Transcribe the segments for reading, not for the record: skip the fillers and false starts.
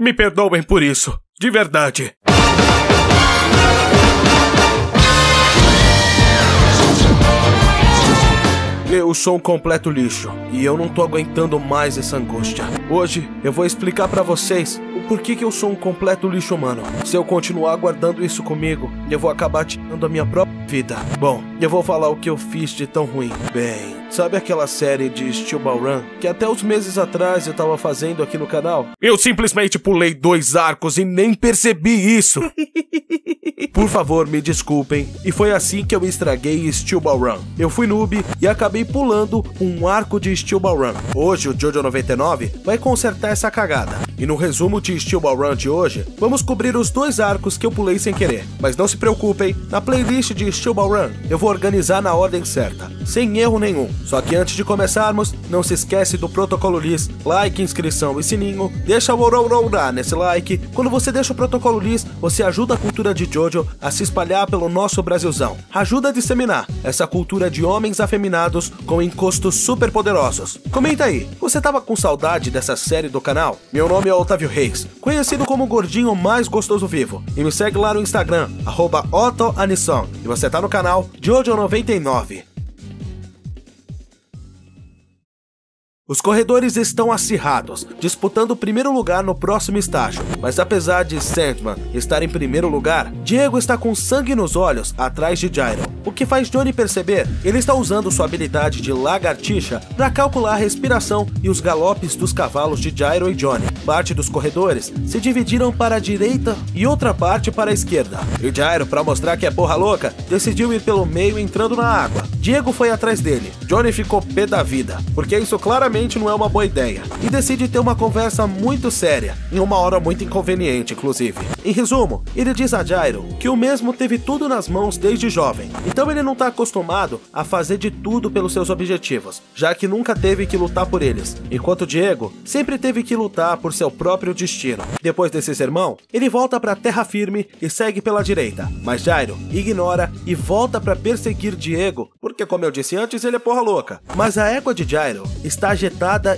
Me perdoem por isso, de verdade. Eu sou um completo lixo, e eu não tô aguentando mais essa angústia. Hoje, eu vou explicar pra vocês o porquê que eu sou um completo lixo humano. Se eu continuar guardando isso comigo, eu vou acabar tirando a minha própria vida. Bom, eu vou falar o que eu fiz de tão ruim. Bem, sabe aquela série de Steel Ball Run, que até uns meses atrás eu tava fazendo aqui no canal? Eu simplesmente pulei 2 arcos e nem percebi isso! Por favor, me desculpem, e foi assim que eu estraguei Steel Ball Run. Eu fui noob e acabei pulando um arco de Steel Ball Run. Hoje o Jojo 99 vai consertar essa cagada. E no resumo de Steel Ball Run de hoje, vamos cobrir os 2 arcos que eu pulei sem querer. Mas não se preocupem, na playlist de Steel Ball Run eu vou organizar na ordem certa, sem erro nenhum. Só que antes de começarmos, não se esquece do protocolo LIS, like, inscrição e sininho. Deixa o ouro nesse like. Quando você deixa o protocolo LIS, você ajuda a cultura de Jojo a se espalhar pelo nosso Brasilzão. Ajuda a disseminar essa cultura de homens afeminados com encostos super poderosos. Comenta aí, você tava com saudade dessa série do canal? Meu nome é Otávio Reis, conhecido como o gordinho mais gostoso vivo. E me segue lá no Instagram, @OtoAnisson. E você tá no canal Jojo 99. Os corredores estão acirrados, disputando o primeiro lugar no próximo estágio, mas apesar de Sandman estar em primeiro lugar, Diego está com sangue nos olhos atrás de Gyro, o que faz Johnny perceber ele está usando sua habilidade de lagartixa para calcular a respiração e os galopes dos cavalos de Gyro e Johnny. Parte dos corredores se dividiram para a direita e outra parte para a esquerda, e Gyro, para mostrar que é porra louca, decidiu ir pelo meio entrando na água. Diego foi atrás dele, Johnny ficou pé da vida, porque isso claramente não é uma boa ideia, e decide ter uma conversa muito séria, em uma hora muito inconveniente, inclusive. Em resumo, ele diz a Gyro que o mesmo teve tudo nas mãos desde jovem, então ele não está acostumado a fazer de tudo pelos seus objetivos, já que nunca teve que lutar por eles, enquanto Diego sempre teve que lutar por seu próprio destino. Depois desse sermão, ele volta para a terra firme e segue pela direita, mas Gyro ignora e volta para perseguir Diego, porque como eu disse antes, ele é porra louca. Mas a égua de Gyro está agitada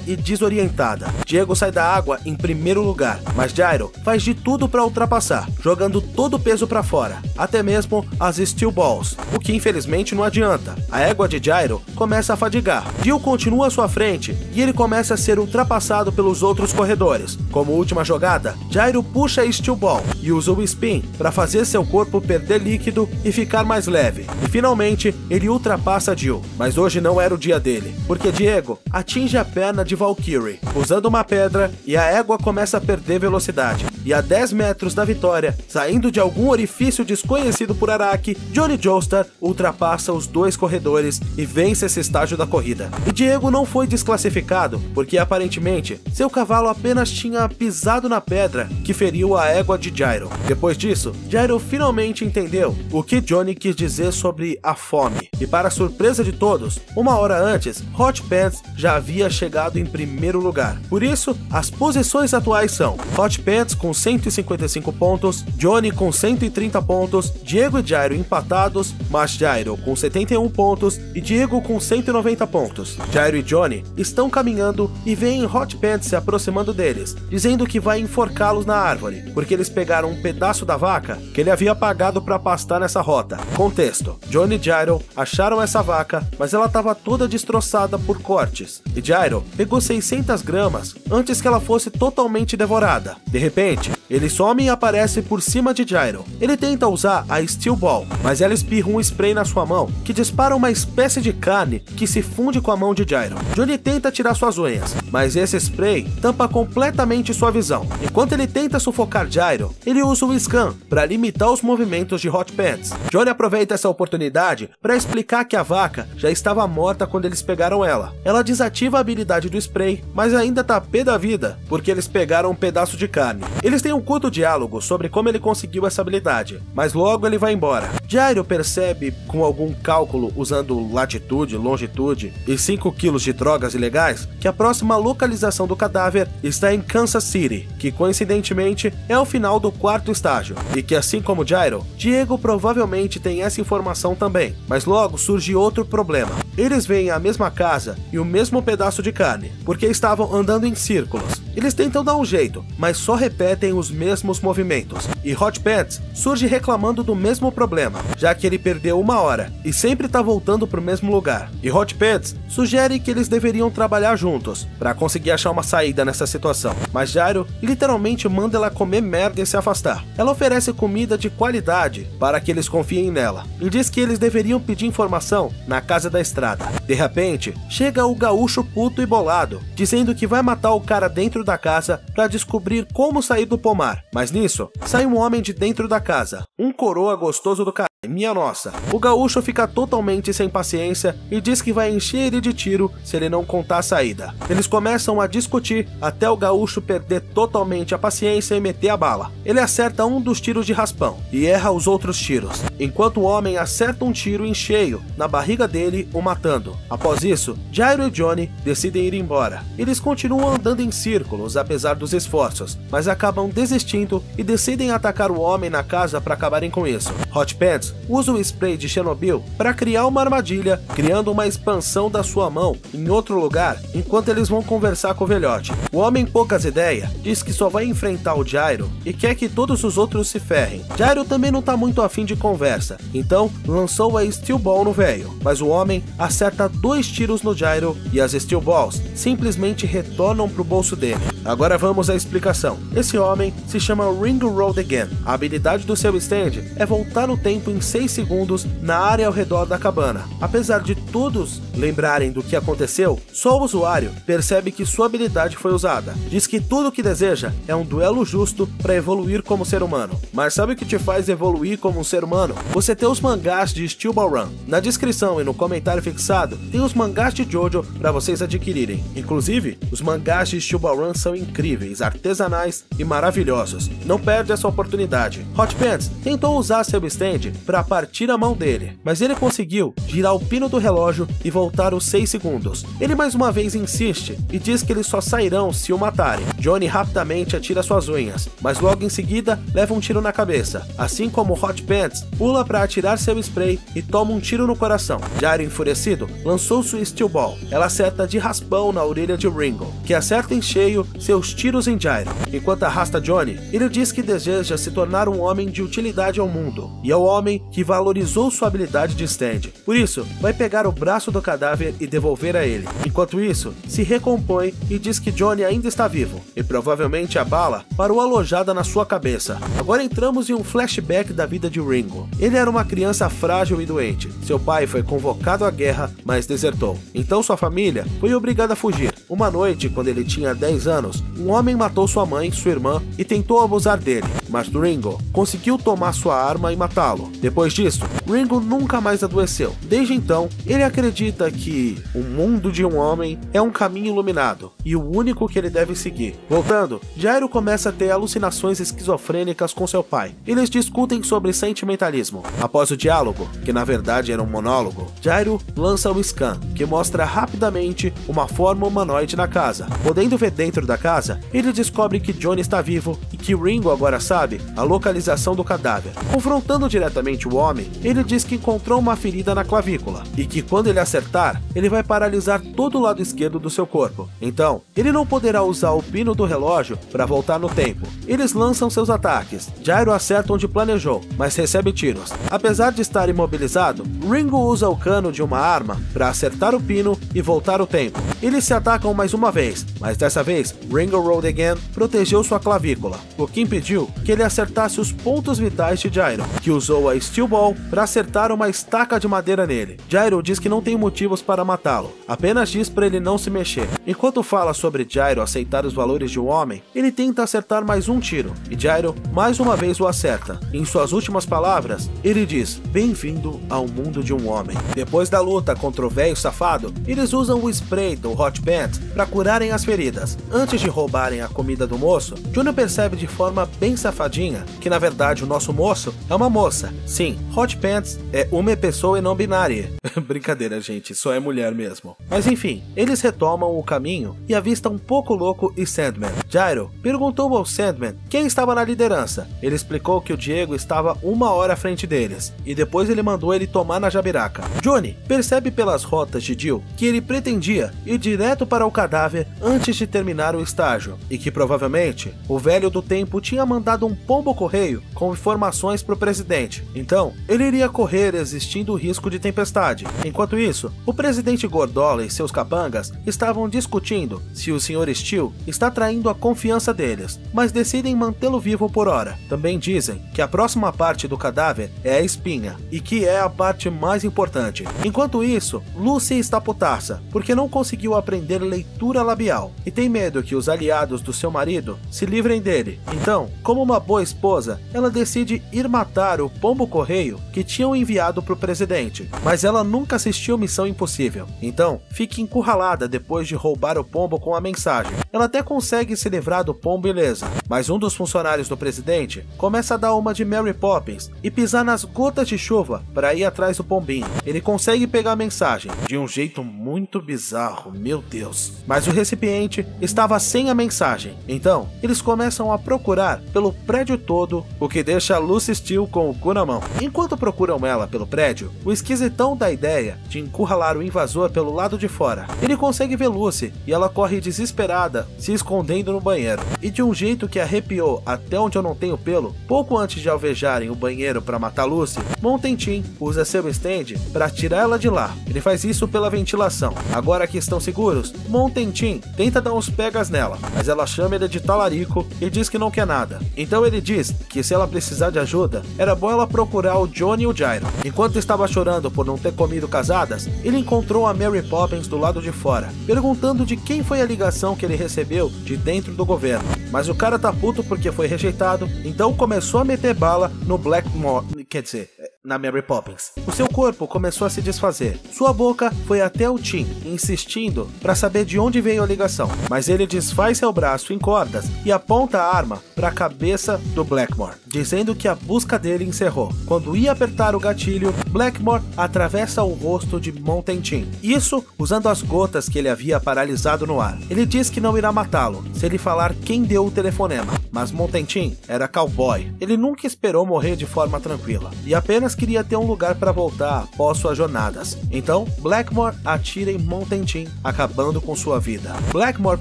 e desorientada. Diego sai da água em primeiro lugar, mas Gyro faz de tudo para ultrapassar, jogando todo o peso para fora, até mesmo as Steel Balls, o que infelizmente não adianta. A égua de Gyro começa a fadigar. Dio continua à sua frente e ele começa a ser ultrapassado pelos outros corredores. Como última jogada, Gyro puxa a Steel Ball e usa o Spin para fazer seu corpo perder líquido e ficar mais leve. E finalmente ele ultrapassa Dio, mas hoje não era o dia dele, porque Diego atinge a perna de Valkyrie, usando uma pedra, e a égua começa a perder velocidade. E a 10 metros da vitória, saindo de algum orifício desconhecido por Araki, Johnny Joestar ultrapassa os 2 corredores e vence esse estágio da corrida. E Diego não foi desclassificado, porque aparentemente seu cavalo apenas tinha pisado na pedra que feriu a égua de Gyro. Depois disso, Gyro finalmente entendeu o que Johnny quis dizer sobre a fome. E para surpresa de todos, uma hora antes, Hot Pants já havia chegado em primeiro lugar. Por isso, as posições atuais são Hot Pants com 155 pontos, Johnny com 130 pontos, Diego e Gyro empatados, mas Gyro com 71 pontos e Diego com 190 pontos. Gyro e Johnny estão caminhando e veem Hot Pants se aproximando deles, dizendo que vai enforcá-los na árvore, porque eles pegaram um pedaço da vaca que ele havia pagado para pastar nessa rota. Contexto: Johnny e Gyro acharam essa vaca, mas ela estava toda destroçada por cortes, e Gyro pegou 600 gramas antes que ela fosse totalmente devorada. De repente, ele some e aparece por cima de Gyro. Ele tenta usar a Steel Ball, mas ela espirra um spray na sua mão, que dispara uma espécie de carne que se funde com a mão de Gyro. Johnny tenta tirar suas unhas, mas esse spray tampa completamente sua visão. Enquanto ele tenta sufocar Gyro, ele usa o Scan para limitar os movimentos de Hot Pants. Johnny aproveita essa oportunidade para explicar que a vaca já estava morta quando eles pegaram ela. Ela desativa a habilidade do spray, mas ainda tá pé da vida, porque eles pegaram um pedaço de carne. Eles têm um curto diálogo sobre como ele conseguiu essa habilidade, mas logo ele vai embora. Gyro percebe, com algum cálculo usando latitude, longitude e 5 quilos de drogas ilegais, que a próxima localização do cadáver está em Kansas City, que coincidentemente é o final do 4º estágio, e que assim como Gyro, Diego provavelmente tem essa informação também. Mas logo surge outro problema. eles veem a mesma casa e o mesmo pedaço de carne, porque estavam andando em círculos. Eles tentam dar um jeito, mas só repetem os mesmos movimentos, e Hot Pants surge reclamando do mesmo problema, já que ele perdeu 1 hora e sempre tá voltando pro mesmo lugar. E Hot Pants sugere que eles deveriam trabalhar juntos para conseguir achar uma saída nessa situação, mas Jairo literalmente manda ela comer merda e se afastar. Ela oferece comida de qualidade para que eles confiem nela e diz que eles deveriam pedir informação na casa da estrada. De repente, chega o gaúcho puto e bolado, dizendo que vai matar o cara dentro da casa para descobrir como sair do pomar. Mas nisso, sai um homem de dentro da casa, um coroa gostoso do cara. Minha nossa. O gaúcho fica totalmente sem paciência e diz que vai encher ele de tiro se ele não contar a saída. Eles começam a discutir até o gaúcho perder totalmente a paciência e meter a bala. Ele acerta um dos tiros de raspão e erra os outros tiros, enquanto o homem acerta um tiro em cheio na barriga dele, o matando. Após isso, Jairo e Johnny decidem ir embora. Eles continuam andando em círculos apesar dos esforços, mas acabam desistindo e decidem atacar o homem na casa para acabarem com isso. Hot Pants usa o spray de Chernobyl para criar uma armadilha, criando uma expansão da sua mão em outro lugar enquanto eles vão conversar com o velhote. O homem poucas ideias diz que só vai enfrentar o Jairo e quer que todos os outros se ferrem. Jairo também não tá muito afim de conversa, então lançou a Steel Ball no velho, mas o homem acerta 2 tiros no Jairo e as Steel Balls simplesmente retornam pro bolso dele. Agora vamos à explicação. Esse homem se chama Ringo Road Again. A habilidade do seu stand é voltar no tempo em 6 segundos na área ao redor da cabana. Apesar de todos lembrarem do que aconteceu, só o usuário percebe que sua habilidade foi usada. Diz que tudo o que deseja é um duelo justo para evoluir como ser humano. Mas sabe o que te faz evoluir como um ser humano? Você ter os mangás de Steel Ball Run. Na descrição e no comentário fixado tem os mangás de Jojo para vocês adquirirem. Inclusive, os mangás de Steel Ball Run são incríveis, artesanais e maravilhosos. Não perde essa oportunidade. Hot Pants tentou usar seu stand para partir a mão dele, mas ele conseguiu girar o pino do relógio e voltar os 6 segundos. Ele mais uma vez insiste e diz que eles só sairão se o matarem. Johnny rapidamente atira suas unhas, mas logo em seguida leva um tiro na cabeça, assim como Hot Pants pula para atirar seu spray e toma um tiro no coração. Jairo, enfurecido, lançou sua Steel Ball. Ela acerta de raspão na orelha de Ringo, que acerta em cheio seus tiros em Jairo. Enquanto arrasta Johnny, ele diz que deseja se tornar um homem de utilidade ao mundo, e é o homem que valorizou sua habilidade de stand. Por isso, vai pegar o braço do cadáver e devolver a ele. Enquanto isso, se recompõe e diz que Johnny ainda está vivo, e provavelmente a bala parou alojada na sua cabeça. Agora entramos em um flashback da vida de Ringo. Ele era uma criança frágil e doente. Seu pai foi convocado à guerra, mas desertou. Então sua família foi obrigada a fugir. Uma noite, quando ele tinha 10 anos, um homem matou sua mãe, sua irmã e tentou abusar dele, mas Ringo conseguiu tomar sua arma e matá-lo. Depois disso, Ringo nunca mais adoeceu. Desde então, ele acredita que o mundo de um homem é um caminho iluminado e o único que ele deve seguir. Voltando, Jairo começa a ter alucinações esquizofrênicas com seu pai. Eles discutem sobre sentimentalismo. Após o diálogo, que na verdade era um monólogo, Jairo lança o scan, que mostra rapidamente uma forma humanoide na casa. Podendo ver dentro da casa, ele descobre que Johnny está vivo e que Ringo agora sabe a localização do cadáver. Confrontando diretamente o homem, ele diz que encontrou uma ferida na clavícula e que quando ele acertar, ele vai paralisar todo o lado esquerdo do seu corpo. Então, ele não poderá usar o pino do relógio para voltar no tempo. Eles lançam seus ataques. Jairo acerta onde planejou, mas recebe tiros. Apesar de estar imobilizado, Ringo usa o cano de uma arma para acertar o pino e voltar o tempo. Eles se atacam mais uma vez, mas dessa vez, Ringo Road Again protegeu sua clavícula, o que impediu que ele acertasse os pontos vitais de Jairo, que usou a Steel Ball para acertar uma estaca de madeira nele. Jairo diz que não tem motivos para matá-lo, apenas diz para ele não se mexer. Enquanto fala sobre Jairo aceitar os valores de um homem, ele tenta acertar mais um tiro, e Jairo mais uma vez o acerta. Em suas últimas palavras, ele diz: "Bem-vindo ao mundo de um homem." Depois da luta contra o velho safado, eles usam o spray do Hot Pants Pants para curarem as feridas. Antes de roubarem a comida do moço, Junior percebe de forma bem safadinha que na verdade o nosso moço é uma moça. Sim, Hot Pants é uma pessoa e não binária. Brincadeira, gente, só é mulher mesmo. Mas enfim, eles retomam o caminho e avistam um pouco louco e Sandman. Gyro perguntou ao Sandman quem estava na liderança. Ele explicou que o Diego estava 1 hora à frente deles, e depois ele mandou ele tomar na jabiraca. Johnny percebe pelas rotas de Jill que ele pretendia ir direto para o cadáver antes de terminar o estágio, e que provavelmente o velho do tempo tinha mandado um pombo-correio com informações para o presidente. Então, ele iria correr existindo o risco de tempestade. Enquanto isso, o presidente Gordola e seus capangas estavam discutindo se o Sr. Steel está traindo a confiança deles, mas decidem mantê-lo vivo por hora. Também dizem que a próxima parte do cadáver é a espinha, e que é a parte mais importante. Enquanto isso, Lucy está putaça, porque não conseguiu aprender leitura labial, e tem medo que os aliados do seu marido se livrem dele. Então, como uma boa esposa, ela decide ir matar o pombo-correio que tinham enviado para o presidente, mas ela nunca assistiu Missão Impossível, então fica encurralada depois de roubar o pombo com a mensagem. Ela até consegue se livrar do pombo ilesa, mas um dos funcionários do presidente começa a dar uma de Mary Poppins e pisar nas gotas de chuva para ir atrás do pombinho. Ele consegue pegar a mensagem de um jeito muito bizarro, meu Deus. Mas o recipiente estava sem a mensagem, então eles começam a procurar pelo prédio todo, o que deixa Lucy Steel com o cu na mão. Enquanto procuram ela pelo prédio, o esquisitão dá a ideia de encurralar o invasor pelo lado de fora. Ele consegue ver Lucy e ela corre desesperada, se escondendo no banheiro. E de um jeito que arrepiou até onde eu não tenho pelo, pouco antes de alvejarem o banheiro para matar Lucy, Mountain Tim usa seu stand para tirar ela de lá. Ele faz isso pela ventilação. Agora que estão seguros, Mountain Tim tenta dar uns pegas nela, mas ela chama ele de talarico e diz que não quer nada. Então ele diz que se ela precisar de ajuda, era bom ela procurar o Johnny e o Gyro. Enquanto estava chorando por não ter comido casadas, ele encontrou a Mary Poppins do lado de fora, perguntando de quem foi a ligação que ele recebeu de dentro do governo. Mas o cara tá puto porque foi rejeitado, então começou a meter bala no Blackmore, quer dizer, na Mary Poppins. O seu corpo começou a se desfazer. Sua boca foi até o Tim, insistindo para saber de onde veio a ligação, mas ele desfaz seu braço em cordas e aponta a arma para a cabeça do Blackmore, dizendo que a busca dele encerrou. Quando ia apertar o gatilho, Blackmore atravessa o rosto de Mountain Tim, isso usando as gotas que ele havia paralisado no ar. Ele diz que não irá matá-lo se ele falar quem deu o telefonema, mas Mountain Tim era cowboy. Ele nunca esperou morrer de forma tranquila e apenas queria ter um lugar para voltar após suas jornadas. Então, Blackmore atira em Mountain Tim, acabando com sua vida. Blackmore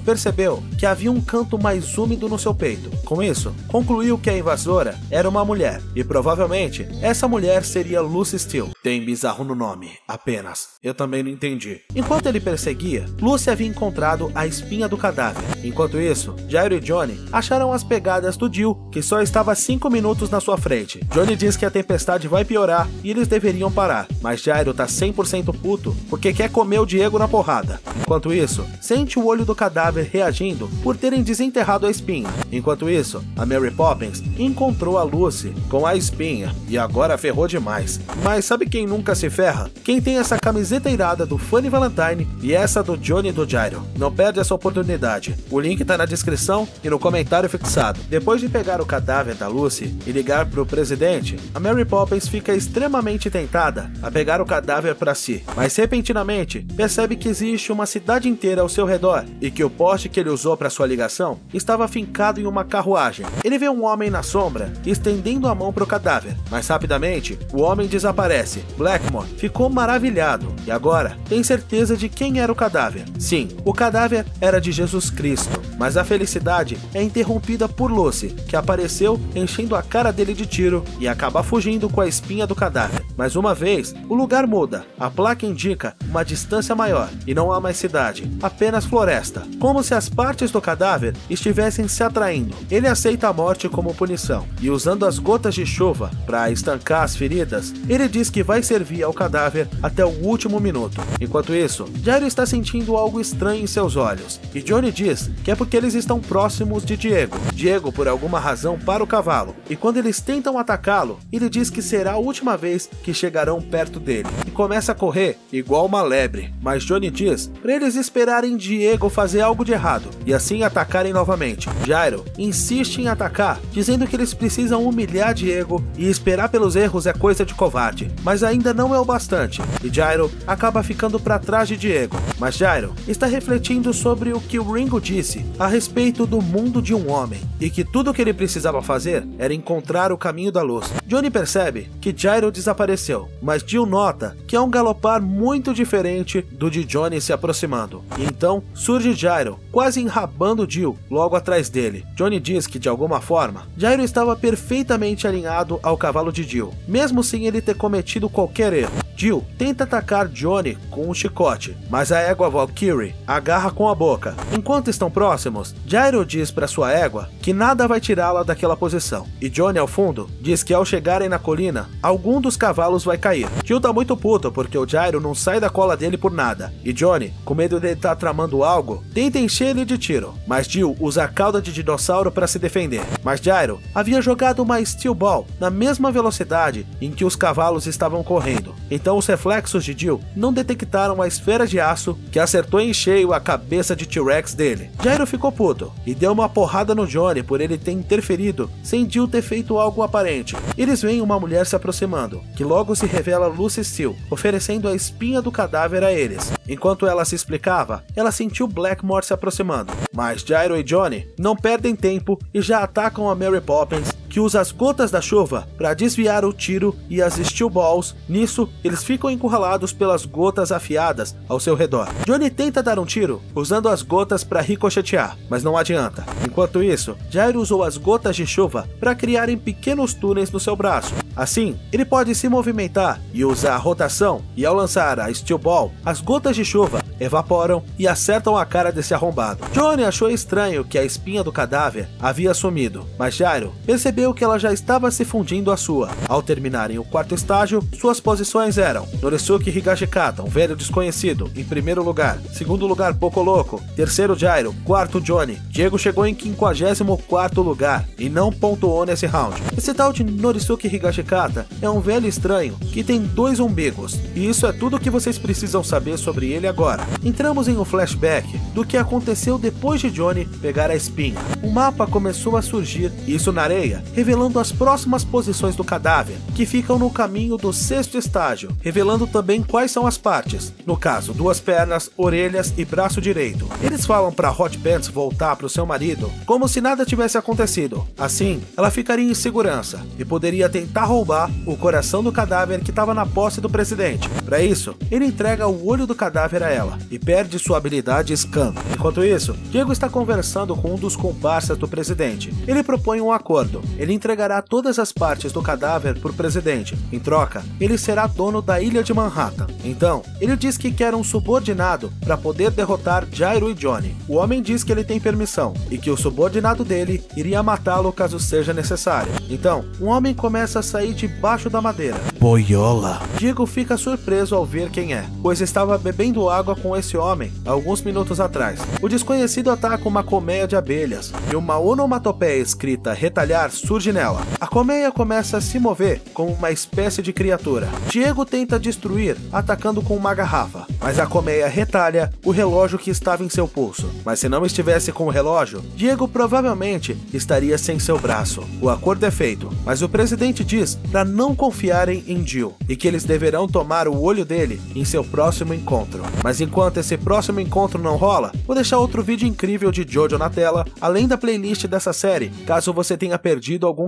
percebeu que havia um canto mais úmido no seu peito. Com isso, concluiu que a invasora era uma mulher, e provavelmente essa mulher seria Lucy Steel. Tem bizarro no nome, apenas. Eu também não entendi. Enquanto ele perseguia, Lucy havia encontrado a espinha do cadáver. Enquanto isso, Gyro e Johnny acharam as pegadas do Jill, que só estava 5 minutos na sua frente. Johnny diz que a tempestade vai piorar e eles deveriam parar, mas Gyro tá 100% puto porque quer comer o Diego na porrada. Enquanto isso, sente o olho do cadáver reagindo por terem desenterrado a espinha. Enquanto isso, a Mary Poppins encontrou a Lucy com a espinha e agora ferrou demais. Mas sabe quem nunca se ferra? Quem tem essa camiseta irada do Funny Valentine e essa do Johnny e do Gyro. Não perde essa oportunidade. O link tá na descrição e no comentário fixado. Depois de pegar o cadáver da Lucy e ligar pro presidente, a Mary Poppins fica extremamente tentada a pegar o cadáver para si, mas repentinamente percebe que existe uma cidade inteira ao seu redor e que o poste que ele usou para sua ligação estava fincado em uma carruagem. Ele vê um homem na sombra estendendo a mão para o cadáver, mas rapidamente o homem desaparece. Blackmore ficou maravilhado e agora tem certeza de quem era o cadáver. Sim, o cadáver era de Jesus Cristo, mas a felicidade é interrompida por Lucy, que apareceu enchendo a cara dele de tiro e acaba fugindo com a espinha do cadáver. Mais uma vez, o lugar muda. A placa indica uma distância maior e não há mais cidade, apenas floresta, como se as partes do cadáver estivessem se atraindo. Ele aceita a morte como punição e, usando as gotas de chuva para estancar as feridas, ele diz que vai servir ao cadáver até o último minuto. Enquanto isso, Gyro está sentindo algo estranho em seus olhos e Johnny diz que é porque eles estão próximos de Diego. Diego, por alguma razão, para o cavalo e quando eles tentam atacá-lo, ele diz que será o última vez que chegarão perto dele, e começa a correr igual uma lebre, mas Johnny diz para eles esperarem Diego fazer algo de errado, e assim atacarem novamente. Jairo insiste em atacar, dizendo que eles precisam humilhar Diego e esperar pelos erros é coisa de covarde, mas ainda não é o bastante, e Jairo acaba ficando para trás de Diego. Mas Jairo está refletindo sobre o que o Ringo disse a respeito do mundo de um homem, e que tudo o que ele precisava fazer era encontrar o caminho da luz. Johnny percebe que Jairo desapareceu, mas Jill nota que é um galopar muito diferente do de Johnny se aproximando, e então surge Jairo, quase enrabando Jill logo atrás dele. Johnny diz que de alguma forma, Jairo estava perfeitamente alinhado ao cavalo de Jill, mesmo sem ele ter cometido qualquer erro. Jill tenta atacar Johnny com um chicote, mas a égua Valkyrie agarra com a boca. Enquanto estão próximos, Jairo diz para sua égua que nada vai tirá-la daquela posição, e Johnny ao fundo diz que ao chegarem na colina, algum dos cavalos vai cair. Jill tá muito puto porque o Jairo não sai da cola dele por nada, e Johnny, com medo de ele estar tramando algo, tenta encher ele de tiro, mas Jill usa a cauda de dinossauro para se defender. Mas Jairo havia jogado uma Steel Ball na mesma velocidade em que os cavalos estavam correndo, então os reflexos de Jill não detectaram a esfera de aço que acertou em cheio a cabeça de T-Rex dele. Jairo ficou puto e deu uma porrada no Johnny por ele ter interferido sem Jill ter feito algo aparente. Eles veem uma mulher se aproximando, que logo se revela Lucy Steel, oferecendo a espinha do cadáver a eles. Enquanto ela se explicava, ela sentiu Blackmore se aproximando, mas Jairo e Johnny não perdem tempo e já atacam a Mary Poppins, que usa as gotas da chuva para desviar o tiro e as Steel Balls. Nisso, eles ficam encurralados pelas gotas afiadas ao seu redor. Johnny tenta dar um tiro usando as gotas para ricochetear, mas não adianta. Enquanto isso, Jairo usou as gotas de chuva para criarem pequenos túneis no seu braço. Assim, ele pode se movimentar e usar a rotação, e ao lançar a Steel Ball, as gotas de chuva evaporam e acertam a cara desse arrombado. Johnny achou estranho que a espinha do cadáver havia sumido, mas Jairo percebeu que ela já estava se fundindo à sua. Ao terminarem o quarto estágio, suas posições eram Norisuke Higashikata, um velho desconhecido, em primeiro lugar. Segundo lugar, Poco Loco. Terceiro, Jairo. Quarto, Johnny. Diego chegou em 54º lugar e não pontuou nesse round. Esse tal de Norisuke Higashikata é um velho estranho que tem 2 umbigos, e isso é tudo o que vocês precisam saber sobre ele agora. Entramos em um flashback do que aconteceu depois de Johnny pegar a espinha. Um mapa começou a surgir, isso na areia, revelando as próximas posições do cadáver, que ficam no caminho do 6º estágio, revelando também quais são as partes, no caso, 2 pernas, orelhas e braço direito. Eles falam para Hot Pants voltar para o seu marido como se nada tivesse acontecido. Assim, ela ficaria em segurança e poderia tentar roubar o coração do cadáver que estava na posse do presidente. Para isso, ele entrega o olho do cadáver a ela e perde sua habilidade Scan. Enquanto isso, Diego está conversando com um dos comparsas do presidente. Ele propõe um acordo. Ele entregará todas as partes do cadáver para o presidente. Em troca, ele será dono da ilha de Manhattan. Então, ele diz que quer um subordinado para poder derrotar Jairo e Johnny. O homem diz que ele tem permissão e que o subordinado dele iria matá-lo caso seja necessário. Então, um homem começa a sair debaixo da madeira. Boiola. Diego fica surpreso ao ver quem é, pois estava bebendo água com esse homem alguns minutos atrás. O desconhecido ataca uma colmeia de abelhas e uma onomatopeia escrita retalhar surge nela. A colmeia começa a se mover como uma espécie de criatura. Diego tenta destruir atacando com uma garrafa, mas a colmeia retalha o relógio que estava em seu pulso. Mas se não estivesse com o relógio, Diego provavelmente estaria sem seu braço. O acordo é feito, mas o presidente diz para não confiarem em Jill e que eles deverão tomar o olho dele em seu próximo encontro. Mas enquanto esse próximo encontro não rola, vou deixar outro vídeo incrível de Jojo na tela, além da playlist dessa série, caso você tenha perdido algum